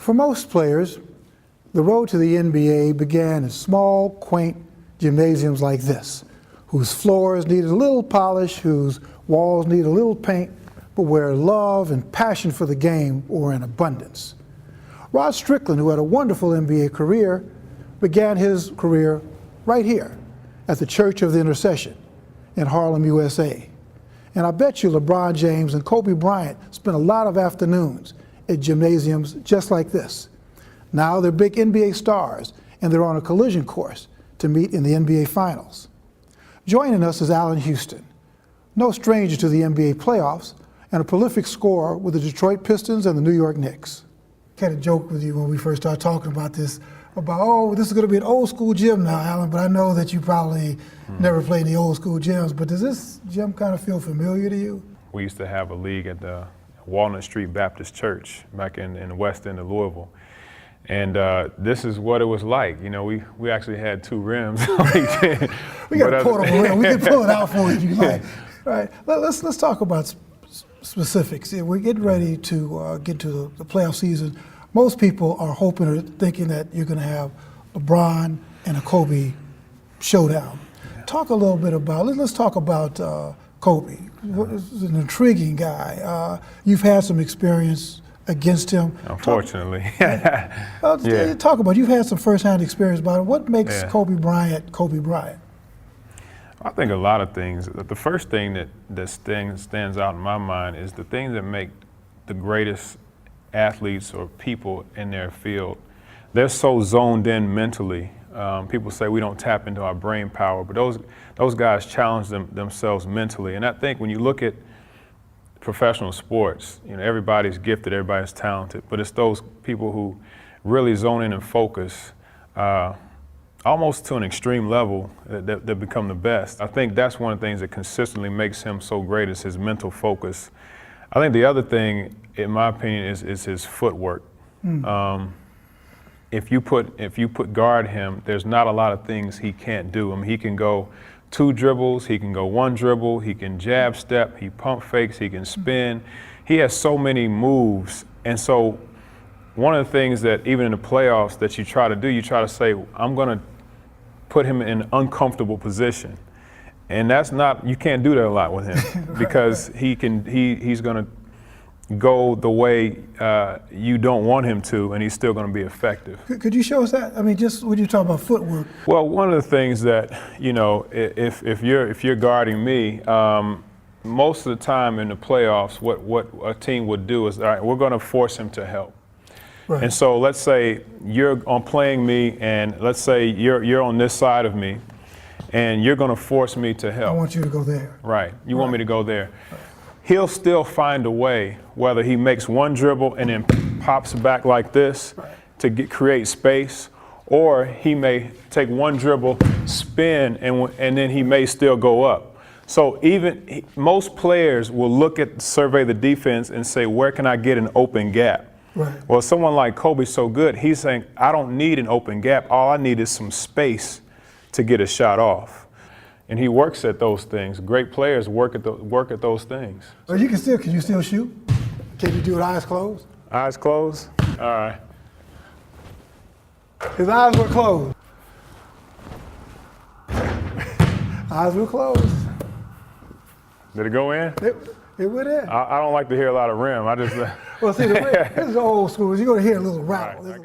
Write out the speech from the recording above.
For most players, the road to the NBA began in small, quaint gymnasiums like this, whose floors needed a little polish, whose walls needed a little paint, but where love and passion for the game were in abundance. Rod Strickland, who had a wonderful NBA career, began his career right here at the Church of the Intercession in Harlem, USA. And I bet you LeBron James and Kobe Bryant spent a lot of afternoons at gymnasiums just like this. Now they're big NBA stars, and they're on a collision course to meet in the NBA Finals. Joining us is Allan Houston, no stranger to the NBA playoffs, and a prolific scorer with the Detroit Pistons and the New York Knicks. I had a joke with you when we first started talking about this, about, oh, this is going to be an old school gym now, Allan, but I know that you probably never played in the old school gyms, but does this gym kind of feel familiar to you? We used to have a league at the Walnut Street Baptist Church back in the west end of Louisville. And this is what it was like. You know, we actually had two rims. We got a portable rim. We can pull it out for you if you like. All right, let's talk about specifics. We're getting ready to get to the playoff season. Most people are hoping or thinking that you're going to have LeBron and a Kobe showdown. Yeah. Talk a little bit about, let's talk about Kobe. He's an intriguing guy. You've had some experience against him. Unfortunately. Talk about, you've had some firsthand experience about it. What makes Kobe Bryant Kobe Bryant? I think a lot of things. The first thing that stands out in my mind is the things that make the greatest athletes or people in their field. They're so zoned in mentally. People say we don't tap into our brain power, but those guys challenge themselves mentally. And I think when you look at professional sports, you know, everybody's gifted, everybody's talented, but it's those people who really zone in and focus almost to an extreme level that become the best. I think that's one of the things that consistently makes him so great is his mental focus. I think the other thing, in my opinion, is his footwork. If you put guard him, there's not a lot of things he can't do. I mean, he can go 2 dribbles, he can go 1 dribble, he can jab step, he pump fakes, he can spin. He has so many moves, and so one of the things that even in the playoffs that you try to do, you try to say, I'm going to put him in an uncomfortable position. And that's not, you can't do that a lot with him because he's going to go the way you don't want him to, and he's still going to be effective. Could you show us that? I mean, just when you talk about footwork. Well, one of the things that, you know, if you're guarding me, most of the time in the playoffs, what a team would do is, all right, we're going to force him to help. Right. And so let's say you're on playing me, and let's say you're on this side of me, and you're going to force me to help. I want you to go there. Right. You want me to go there. Right. He'll still find a way, whether he makes 1 dribble and then pops back like this to create space, or he may take 1 dribble, spin, and then he may still go up. So most players will survey the defense and say, where can I get an open gap? Right. Well, someone like Kobe's so good, he's saying, I don't need an open gap. All I need is some space to get a shot off. And he works at those things. Great players work at those things. So can you still shoot? Can you do it eyes closed? Eyes closed? All right. His eyes were closed. Eyes were closed. Did it go in? It went in. I don't like to hear a lot of rim. Well, see, this is old school. You're going to hear a little rattle. Right,